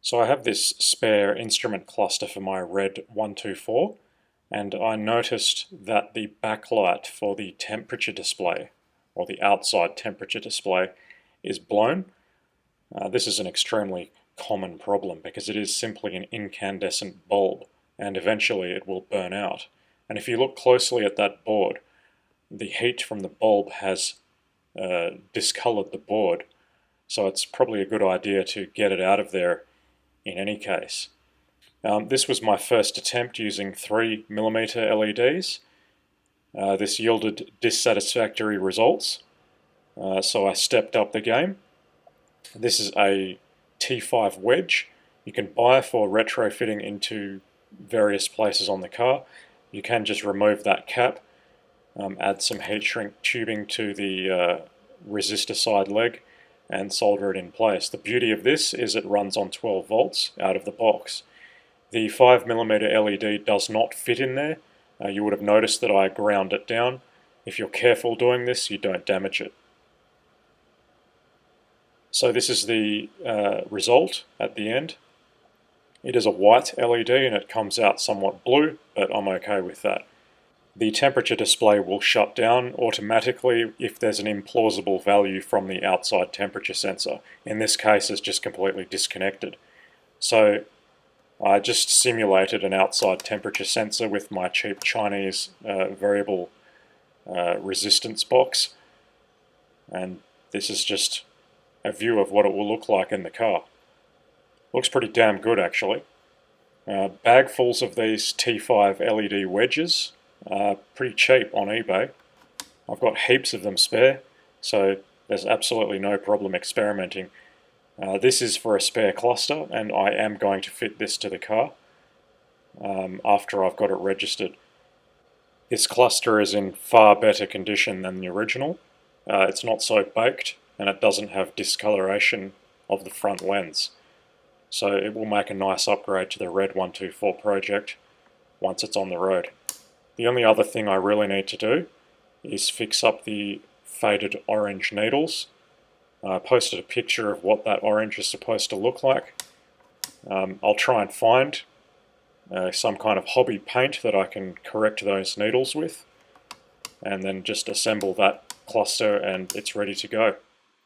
So I have this spare instrument cluster for my red 124, and I noticed that the backlight for the temperature display, or the outside temperature display, is blown. This is an extremely common problem because it is simply an incandescent bulb, and eventually it will burn out. And if you look closely at that board, the heat from the bulb has discolored the board, so it's probably a good idea to get it out of there in any case. This was my first attempt using 3mm LEDs. This yielded dissatisfactory results, so I stepped up the game. This is a T5 wedge. You can buy for retrofitting into various places on the car. You can just remove that cap, add some heat shrink tubing to the resistor side leg, and solder it in place. The beauty of this is it runs on 12 volts out of the box. The 5mm LED does not fit in there. You would have noticed that I ground it down. If you're careful doing this, you don't damage it. So this is the result at the end. It is a white LED and it comes out somewhat blue, but I'm okay with that. The temperature display will shut down automatically if there's an implausible value from the outside temperature sensor. In this case, it's just completely disconnected. So I just simulated an outside temperature sensor with my cheap Chinese variable resistance box, and this is just a view of what it will look like in the car. Looks pretty damn good, actually. Bagfuls of these T5 LED wedges are pretty cheap on eBay. I've got heaps of them spare, so there's absolutely no problem experimenting. This is for a spare cluster, and I am going to fit this to the car after I've got it registered. This cluster is in far better condition than the original. It's not so baked, and it doesn't have discoloration of the front lens. So it will make a nice upgrade to the red 124 project once it's on the road. The only other thing I really need to do is fix up the faded orange needles. I posted a picture of what that orange is supposed to look like. I'll try and find some kind of hobby paint that I can correct those needles with, and then just assemble that cluster and it's ready to go.